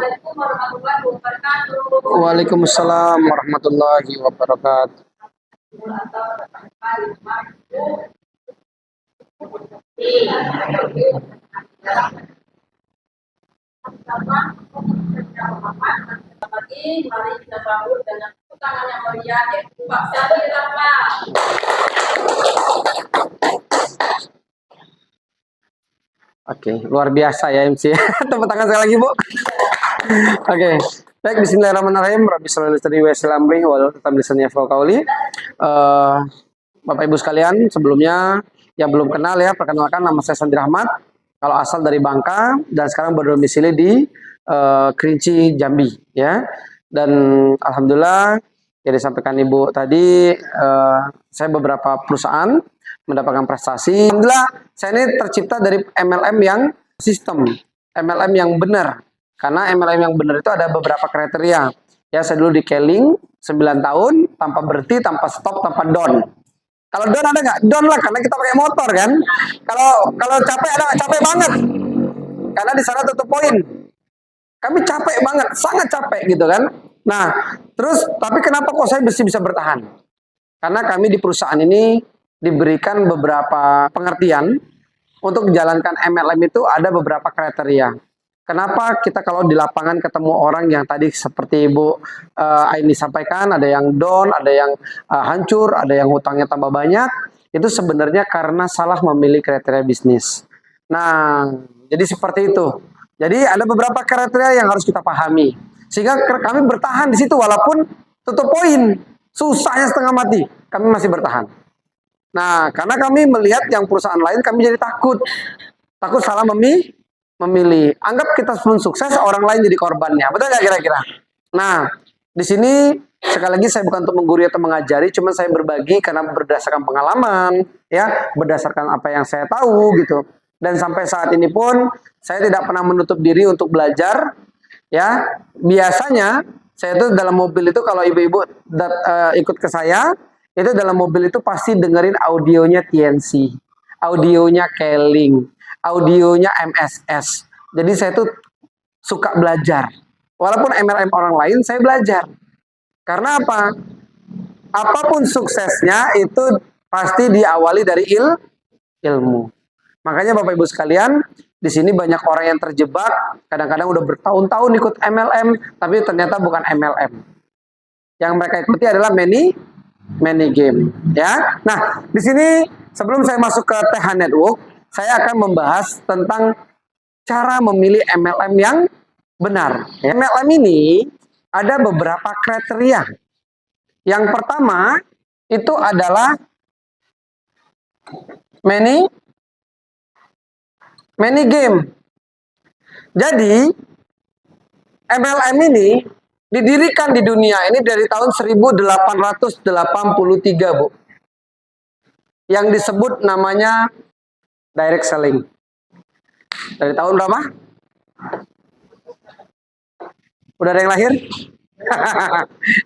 Assalamualaikum warahmatullahi wabarakatuh. Waalaikumsalam warahmatullahi wabarakatuh. Mari kita sambut dengan tepuk tangan yang meriah yaitu Pak Syahrir Rahman. Oke, luar biasa ya MC. Tepuk tangan sekali lagi, Bu. Oke. Baik, bismillahirrahmanirrahim. Rabbi shalli alaihi wasallam wa tatam lisaniyya qauli. Bapak Ibu sekalian, sebelumnya yang belum kenal ya, perkenalkan nama saya Sandi Rahmat. Kalau asal dari Bangka dan sekarang berdomisili di Kerinci, Jambi ya. Dan alhamdulillah yang disampaikan Ibu tadi, saya beberapa perusahaan mendapatkan prestasi. Alhamdulillah, saya ini tercipta dari MLM yang sistem, MLM yang benar. Karena MLM yang benar itu ada beberapa kriteria. Ya, saya dulu di Keling 9 tahun tanpa berhenti, tanpa stop, tanpa down. Kalau down ada nggak? Down lah, karena kita pakai motor kan. Kalau capek ada nggak? Capek banget. Karena di sana tutup poin. Kami capek banget, sangat capek gitu kan. Nah, terus tapi kenapa kok saya bisa bertahan? Karena kami di perusahaan ini diberikan beberapa pengertian untuk menjalankan MLM itu ada beberapa kriteria. Kenapa kita kalau di lapangan ketemu orang yang tadi seperti Ibu Aini sampaikan, ada yang down, ada yang hancur, ada yang hutangnya tambah banyak, itu sebenarnya karena salah memilih kriteria bisnis. Nah, jadi seperti itu. Jadi ada beberapa kriteria yang harus kita pahami. Sehingga kami bertahan di situ walaupun tutup poin, susahnya setengah mati, kami masih bertahan. Nah, karena kami melihat yang perusahaan lain, kami jadi takut salah memilih. Anggap kita pun sukses, orang lain jadi korbannya. Betul nggak kira-kira? Nah, di sini sekali lagi saya bukan untuk menggurui atau mengajari, cuma saya berbagi karena berdasarkan pengalaman, ya, berdasarkan apa yang saya tahu gitu. Dan sampai saat ini pun saya tidak pernah menutup diri untuk belajar, ya. Biasanya saya itu dalam mobil itu kalau ibu-ibu ikut ke saya, itu dalam mobil itu pasti dengerin audionya TNC, audionya Keling, audionya MSS. Jadi saya tuh suka belajar. Walaupun MLM orang lain, saya belajar. Karena apa? Apapun suksesnya itu pasti diawali dari ilmu. Makanya Bapak Ibu sekalian, di sini banyak orang yang terjebak, kadang-kadang udah bertahun-tahun ikut MLM, tapi ternyata bukan MLM. Yang mereka ikuti adalah many game, ya. Nah, di sini sebelum saya masuk ke TH Network, saya akan membahas tentang cara memilih MLM yang benar. MLM ini ada beberapa kriteria. Yang pertama itu adalah many game. Jadi MLM ini didirikan di dunia ini dari tahun 1883, Bu. Yang disebut namanya direct selling. Dari tahun berapa? Udah ada yang lahir?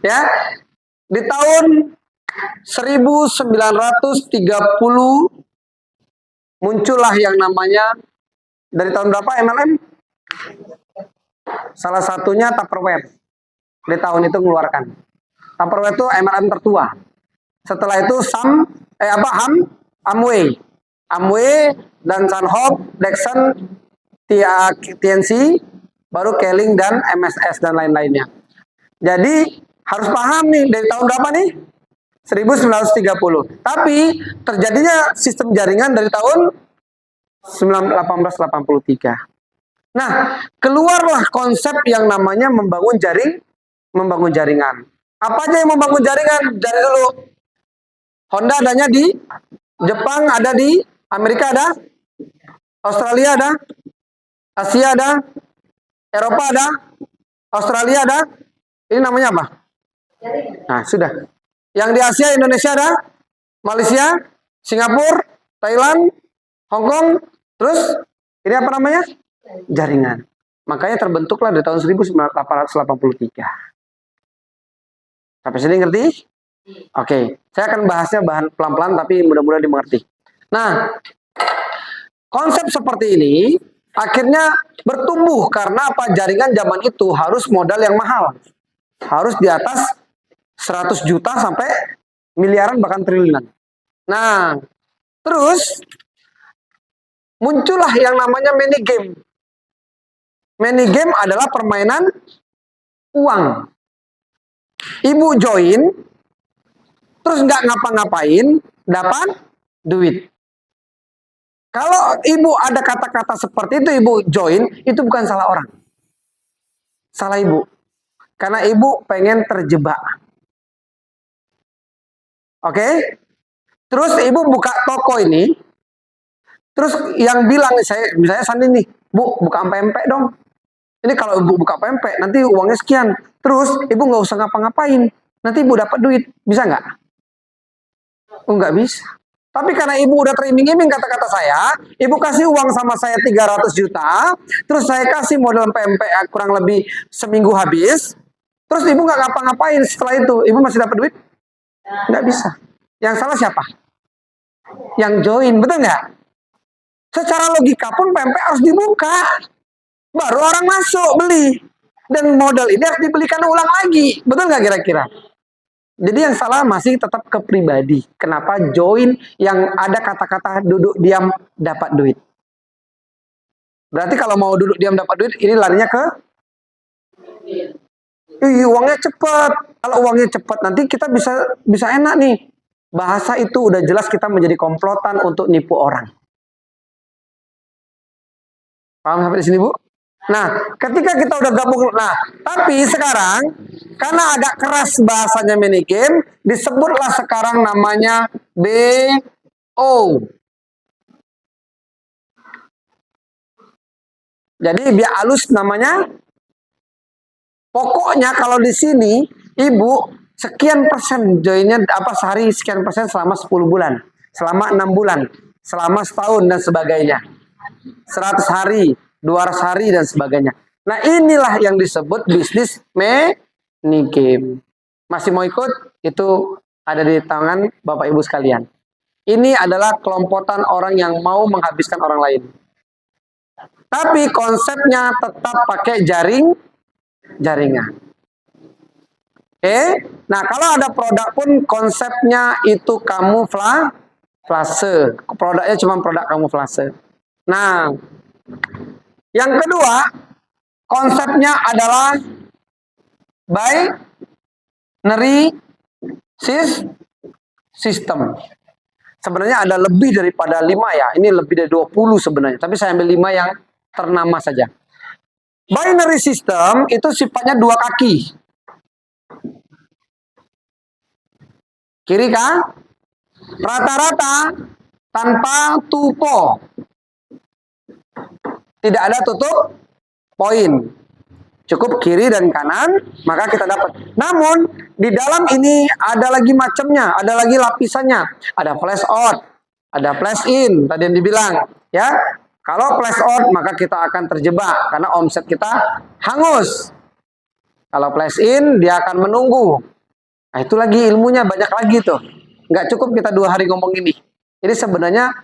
Ya. Di tahun 1930 muncullah yang namanya, dari tahun berapa MLM? Salah satunya Tupperware. Di tahun itu mengeluarkan. Tupperware itu MLM tertua. Setelah itu Amway dan Sunhope, Dexon, TNC, baru Keling dan MSS dan lain-lainnya. Jadi harus paham nih dari tahun berapa nih? 1930. Tapi terjadinya sistem jaringan dari tahun 1883. Nah, keluarlah konsep yang namanya membangun jaringan. Apa aja yang membangun jaringan? Dari dulu Honda adanya di Jepang, ada di Amerika, ada Australia, ada Asia, ada Eropa, ada Australia, ada. Ini namanya apa? Nah, sudah. Yang di Asia, Indonesia ada, Malaysia, Singapura, Thailand, Hong Kong, terus ini apa namanya? Jaringan. Makanya terbentuklah di tahun 1883. Sampai sini ngerti? Oke, saya akan bahasnya pelan-pelan tapi mudah-mudahan dimengerti. Nah, konsep seperti ini Akhirnya bertumbuh karena apa? Jaringan zaman itu harus modal yang mahal. Harus di atas 100 juta sampai miliaran bahkan triliunan. Nah, terus muncullah yang namanya mini game. Mini game adalah permainan uang. Ibu join, terus nggak ngapa-ngapain, dapat duit. Kalau ibu ada kata-kata seperti itu, ibu join, itu bukan salah orang. Salah ibu. Karena ibu pengen terjebak. Oke? Terus ibu buka toko ini, terus yang bilang, misalnya Sandi nih, Bu, buka pempek dong. Ini kalau ibu buka pempek, nanti uangnya sekian. Terus ibu nggak usah ngapa-ngapain, nanti ibu dapat duit. Bisa nggak? Oh, nggak bisa. Tapi karena ibu udah teriming-iming kata-kata saya, ibu kasih uang sama saya 300 juta, terus saya kasih modal pempek kurang lebih seminggu habis, terus ibu nggak ngapa-ngapain setelah itu, ibu masih dapat duit? Nggak bisa. Yang salah siapa? Yang join, betul nggak? Secara logika pun pempek harus dibuka, baru orang masuk beli. Dan modal ini harus dibelikan ulang lagi, betul nggak kira-kira? Jadi yang salah masih tetap ke pribadi. Kenapa join yang ada kata-kata duduk diam dapat duit? Berarti kalau mau duduk diam dapat duit, ini larinya ke uangnya cepat. Kalau uangnya cepat, nanti kita bisa enak nih. Bahasa itu udah jelas kita menjadi komplotan untuk nipu orang. Paham sampai di sini, Bu? Nah, ketika kita udah gabung, tapi sekarang karena agak keras bahasanya mini game, disebutlah sekarang namanya BO. Jadi biar halus namanya. Pokoknya kalau di sini ibu sekian persen joinnya sehari sekian persen selama 10 bulan, selama 6 bulan, selama setahun dan sebagainya. 100 hari, 200 hari dan sebagainya. Nah, inilah yang disebut bisnis mini game. Masih mau ikut? Itu ada di tangan Bapak Ibu sekalian. Ini adalah kelompokan orang yang mau menghabiskan orang lain. Tapi konsepnya tetap pakai jaringan. Oke? Nah, kalau ada produk pun konsepnya itu kamuflase. Produknya cuma produk kamuflase. Nah, yang kedua, konsepnya adalah binary system. Sebenarnya ada lebih daripada 5 ya. Ini lebih dari 20 sebenarnya. Tapi saya ambil 5 yang ternama saja. Binary system itu sifatnya 2 kaki. Kiri kan? Rata-rata tanpa tupo. Tidak ada tutup poin. Cukup kiri dan kanan, maka kita dapat. Namun, di dalam ini ada lagi macamnya, ada lagi lapisannya. Ada flash out, ada flash in, tadi yang dibilang. Ya, kalau flash out, maka kita akan terjebak, karena omset kita hangus. Kalau flash in, dia akan menunggu. Nah, itu lagi ilmunya, banyak lagi tuh. Nggak cukup kita 2 hari ngomong ini. Ini sebenarnya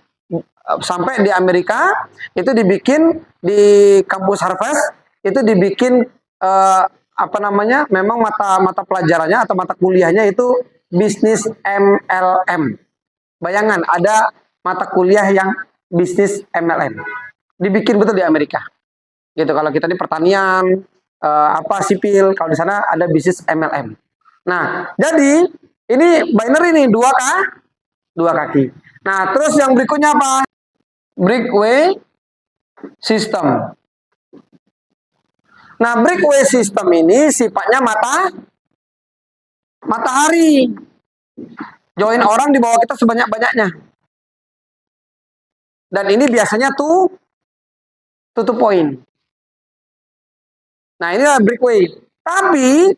sampai di Amerika itu dibikin di kampus Harvard itu dibikin memang mata pelajarannya atau mata kuliahnya itu bisnis MLM. Bayangan ada mata kuliah yang bisnis MLM dibikin betul di Amerika gitu. Kalau kita di pertanian sipil, kalau di sana ada bisnis MLM. Nah, jadi ini binary nih 2 kaki. Nah, terus yang berikutnya apa? Breakaway system. Nah, breakaway system ini sifatnya matahari. Join orang di bawah kita sebanyak-banyaknya. Dan ini biasanya tutup poin. Nah, inilah breakaway. Tapi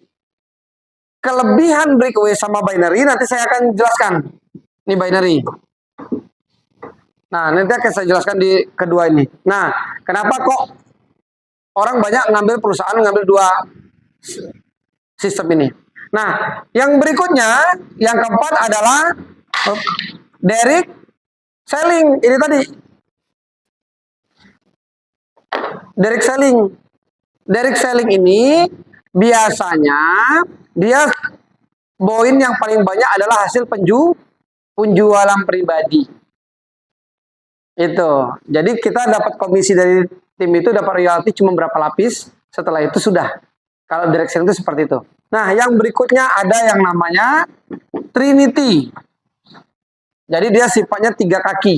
kelebihan breakaway sama binary nanti saya akan jelaskan. Ini binary. Nah, nanti akan saya jelaskan di kedua ini. Nah, kenapa kok orang banyak perusahaan ngambil 2 sistem ini. Nah, yang berikutnya, yang keempat adalah direct selling. Ini tadi. Direct selling. Direct selling ini biasanya dia poin yang paling banyak adalah hasil penjualan pribadi. Itu. Jadi kita dapat komisi dari tim itu, dapat royalti cuma berapa lapis, setelah itu sudah. Kalau direct selling itu seperti itu. Nah, yang berikutnya ada yang namanya Trinity. Jadi dia sifatnya 3 kaki.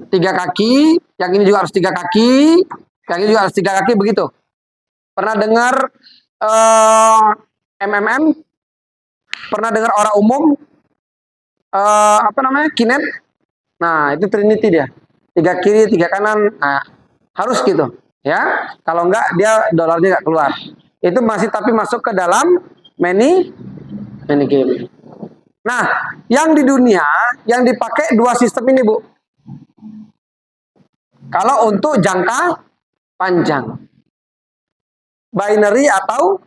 3 kaki, yang ini juga harus 3 kaki, yang ini juga harus 3 kaki, begitu. Pernah dengar MMM? Pernah dengar orang umum? Apa namanya? Kinet? Nah, itu Trinity dia. 3 kiri, 3 kanan. Nah, harus gitu. Ya, kalau enggak dia dolarnya enggak keluar. Itu masih tapi masuk ke dalam many game. Nah, yang di dunia yang dipakai 2 sistem ini, Bu. Kalau untuk jangka panjang, binary atau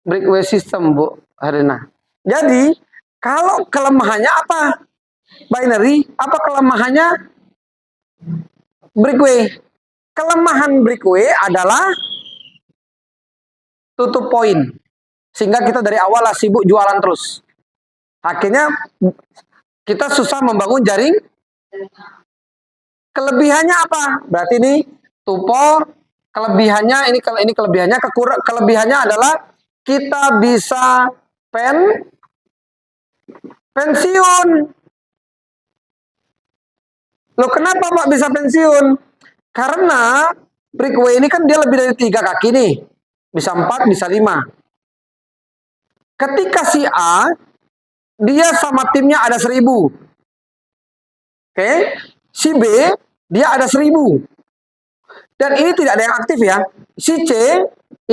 breakaway system, Bu Herina. Jadi, kalau kelemahannya apa? Binary, apa kelemahannya breakaway? Kelemahan breakaway adalah tutup poin. Sehingga kita dari awal lah sibuk jualan terus. Akhirnya kita susah membangun jaring. Kelebihannya apa? Berarti ini tupo, kelebihannya ini kelebihannya, kelebihannya adalah kita bisa pensiun. Loh, kenapa Pak bisa pensiun? Karena breakaway ini kan dia lebih dari 3 kaki nih. Bisa 4, bisa 5. Ketika si A, dia sama timnya ada 1000. Oke. Si B, dia ada 1000. Dan ini tidak ada yang aktif ya. Si C,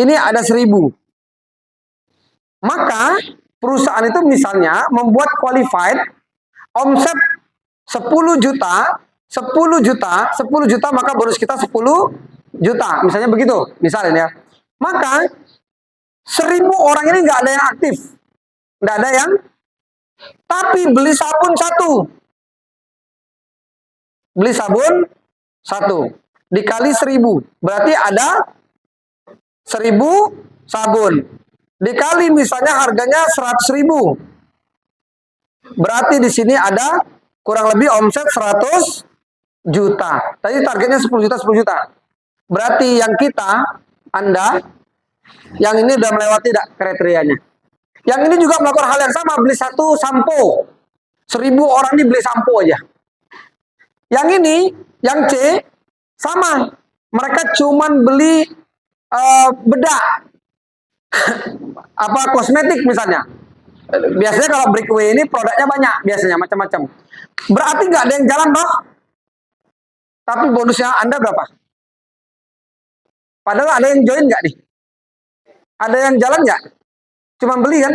ini ada 1000. Maka, perusahaan itu misalnya membuat qualified, omset 10 juta, 10 juta, 10 juta, maka bonus kita 10 juta. Misalnya begitu, misalnya ya. Maka 1000 orang ini nggak ada yang aktif, nggak ada yang, tapi beli sabun 1, beli sabun 1 dikali 1000, berarti ada 1000 sabun, dikali misalnya harganya 100.000, berarti di sini ada kurang lebih omset 100 juta. Tadi targetnya 10 juta, 10 juta. Berarti yang kita, Anda, yang ini udah melewati kriterianya. Yang ini juga melakukan hal yang sama, beli 1 sampo. 1000 orang ini beli sampo aja. Yang ini, yang C, sama. Mereka cuman beli bedak. Apa kosmetik misalnya. Biasanya kalau breakaway ini produknya banyak, biasanya macam-macam. Berarti nggak ada yang jalan, Bang. Tapi bonusnya Anda berapa? Padahal ada yang join nggak nih? Ada yang jalan nggak? Cuma beli kan?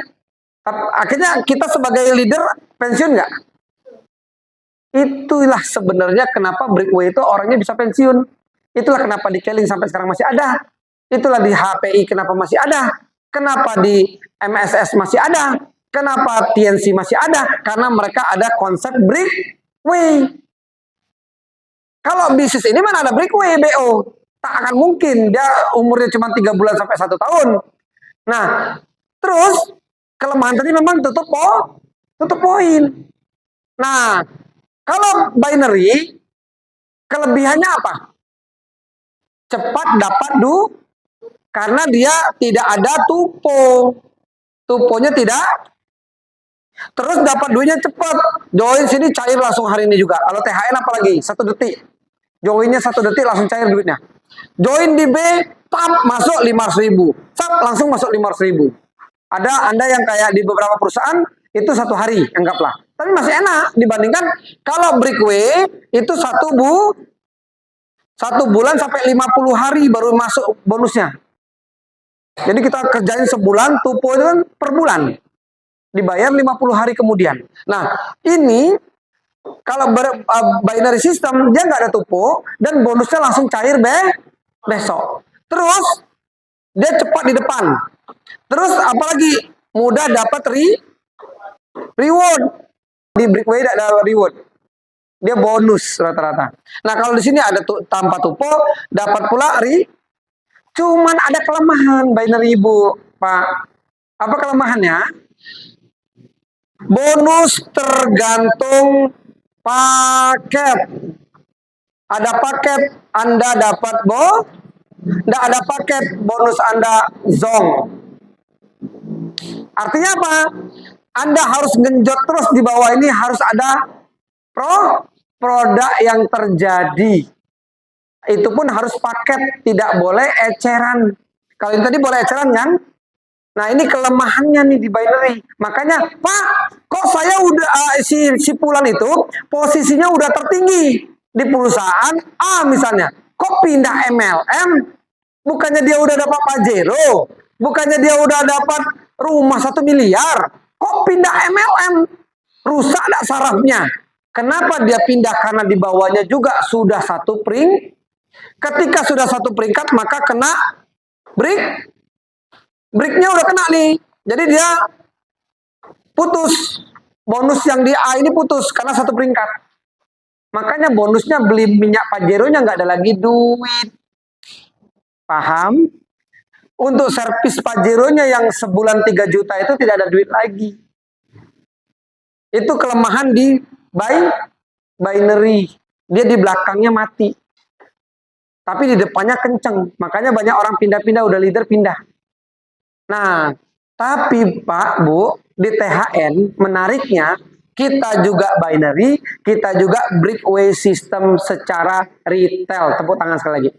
Akhirnya kita sebagai leader pensiun nggak? Itulah sebenarnya kenapa breakaway itu orangnya bisa pensiun. Itulah kenapa di Keling sampai sekarang masih ada. Itulah di HPI kenapa masih ada. Kenapa di MSS masih ada. Kenapa TNC masih ada. Karena mereka ada konsep breakaway. Kalau bisnis ini mana ada breakaway BO? Tak akan mungkin, dia umurnya cuma 3 bulan sampai 1 tahun. Nah, terus kelemahan tadi memang tutup poin. Nah, kalau binary, kelebihannya apa? Cepat dapat karena dia tidak ada tupo. Tuponya tidak. Terus dapat duitnya cepat. Join sini cair langsung hari ini juga. Kalau THN apalagi 1 detik. Joinnya 1 detik langsung cair duitnya. Join di B, tap masuk 500.000. Tap langsung masuk 500.000. Ada Anda yang kayak di beberapa perusahaan itu 1 hari, anggaplah. Tapi masih enak dibandingkan kalau breakaway itu 1 bulan sampai 50 hari baru masuk bonusnya. Jadi kita kerjain sebulan, tupo itu kan per bulan. Dibayar 50 hari kemudian. Nah, ini kalau binary system dia nggak ada tupo dan bonusnya langsung cair besok. Terus dia cepat di depan. Terus apalagi mudah dapat reward. Di breakaway tidak ada reward. Dia bonus rata-rata. Nah, kalau di sini ada tanpa tupo, dapat pula cuman ada kelemahan binary Ibu, Pak. Apa kelemahannya? Bonus tergantung paket. Ada paket Anda dapat tidak ada paket bonus Anda zong. Artinya apa? Anda harus genjot terus di bawah ini, harus ada produk yang terjadi. Itu pun harus paket, tidak boleh eceran. Kalau yang tadi boleh eceran kan? Nah, ini kelemahannya nih di binary. Makanya, Pak, kok saya udah si Pulan itu posisinya udah tertinggi di perusahaan A misalnya. Kok pindah MLM? Bukannya dia udah dapat Pajero? Bukannya dia udah dapat rumah 1 miliar? Kok pindah MLM? Rusak gak sarafnya? Kenapa dia pindah? Karena di bawahnya juga sudah satu Ketika sudah satu peringkat, maka kena breaknya udah kena nih. Jadi dia putus. Bonus yang di A ini putus karena satu peringkat. Makanya bonusnya beli minyak Pajero-nya nggak ada lagi duit. Paham? Untuk servis Pajero-nya yang sebulan 3 juta itu tidak ada duit lagi. Itu kelemahan di binary. Dia di belakangnya mati. Tapi di depannya kenceng. Makanya banyak orang pindah-pindah, udah leader pindah. Nah, tapi Pak, Bu, di THN menariknya kita juga binary, kita juga breakaway system secara retail. Tepuk tangan sekali lagi.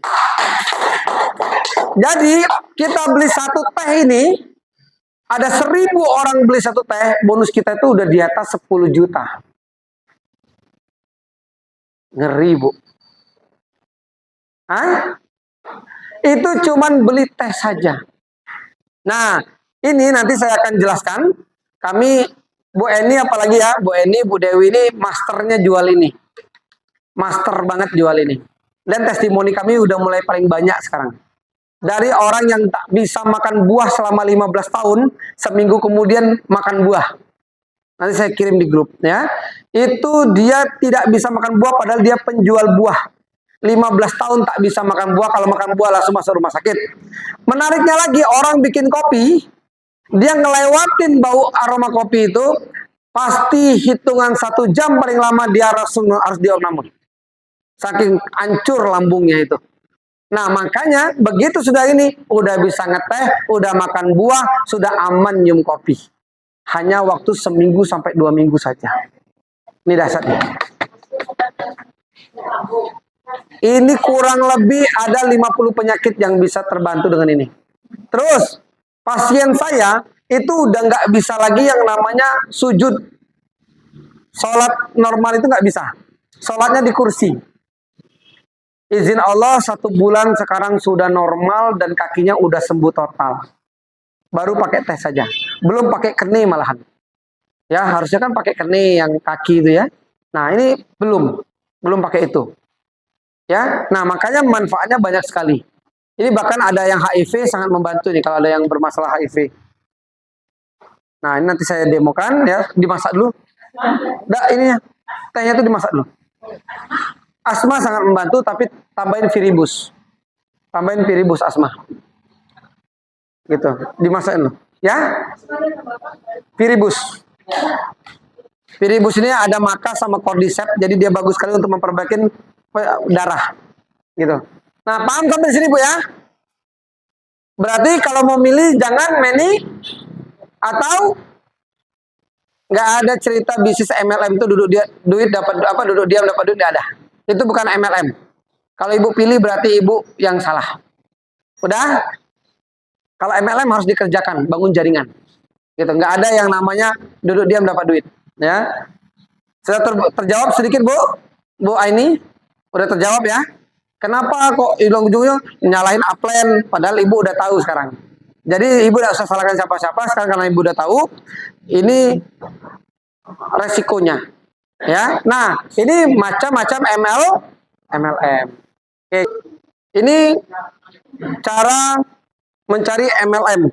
Jadi, kita beli satu teh ini, ada 1000 orang beli satu teh, bonus kita itu udah di atas 10 juta. Ngeri, Bu. Hah? Itu cuman beli teh saja. Nah, ini nanti saya akan jelaskan. Kami, Bu Eni apalagi ya, Bu Eni, Bu Dewi ini masternya jual ini. Master banget jual ini. Dan testimoni kami udah mulai paling banyak sekarang. Dari orang yang tak bisa makan buah selama 15 tahun, seminggu kemudian makan buah. Nanti saya kirim di grup ya. Itu dia tidak bisa makan buah padahal dia penjual buah. 15 tahun tak bisa makan buah, kalau makan buah langsung masuk rumah sakit. Menariknya lagi, orang bikin kopi, dia ngelewatin bau aroma kopi itu, pasti hitungan 1 jam paling lama dia harus diopname. Saking hancur lambungnya itu. Nah, makanya begitu sudah ini, udah bisa ngeteh, udah makan buah, sudah aman nyium kopi. Hanya waktu seminggu sampai 2 minggu saja. Ini dasarnya. Ini kurang lebih ada 50 penyakit yang bisa terbantu dengan ini. Terus, pasien saya itu udah nggak bisa lagi yang namanya sujud. Sholat normal itu nggak bisa. Sholatnya di kursi. Izin Allah 1 bulan sekarang sudah normal dan kakinya udah sembuh total. Baru pakai teh saja. Belum pakai kene malahan. Ya, harusnya kan pakai kene yang kaki itu ya. Nah, ini belum pakai itu. Ya, nah makanya manfaatnya banyak sekali. Ini bahkan ada yang HIV sangat membantu nih kalau ada yang bermasalah HIV. Nah, ini nanti saya demokan ya, dimasak dulu. Nah, ini tehnya itu dimasak dulu. Asma sangat membantu, tapi tambahin viribus. Tambahin viribus asma. Gitu, dimasakin dulu. Ya? Viribus. Viribus ini ada maka sama cordyceps, jadi dia bagus sekali untuk memperbaiki darah gitu. Nah, paham sampai sini Bu ya? Berarti kalau mau milih jangan meni atau nggak ada cerita bisnis MLM itu duit dapat apa, duduk diam dapat duit, nggak ada. Itu bukan MLM. Kalau Ibu pilih berarti Ibu yang salah. Udah? Kalau MLM harus dikerjakan, bangun jaringan. Gitu, nggak ada yang namanya duduk diam dapat duit, ya. Sudah terjawab sedikit Bu Aini? Udah terjawab ya? Kenapa kok ujung-ujungnya nyalahin upline padahal Ibu udah tahu sekarang. Jadi Ibu tidak usah salahkan siapa-siapa sekarang karena Ibu udah tahu ini resikonya. Ya. Nah, ini macam-macam MLM. Oke. Ini cara mencari MLM.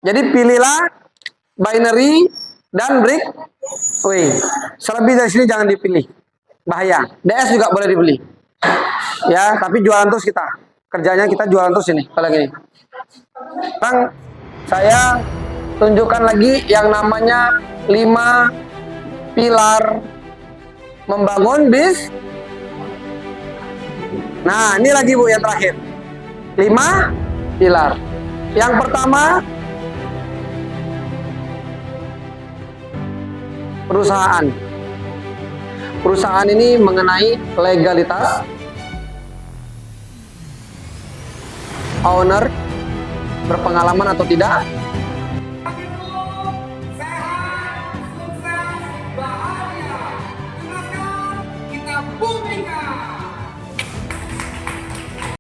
Jadi pilihlah binary dan breakaway. Selebih dari sini jangan dipilih. bahaya. DS juga boleh dibeli. Ya, tapi jualan terus kita. Kerjanya kita jualan terus ini, kalau yang ini. Sekarang saya tunjukkan lagi yang namanya 5 pilar membangun bis. Nah, ini lagi Bu yang terakhir. 5 pilar. Yang pertama, perusahaan. Perusahaan ini mengenai legalitas, owner berpengalaman atau tidak,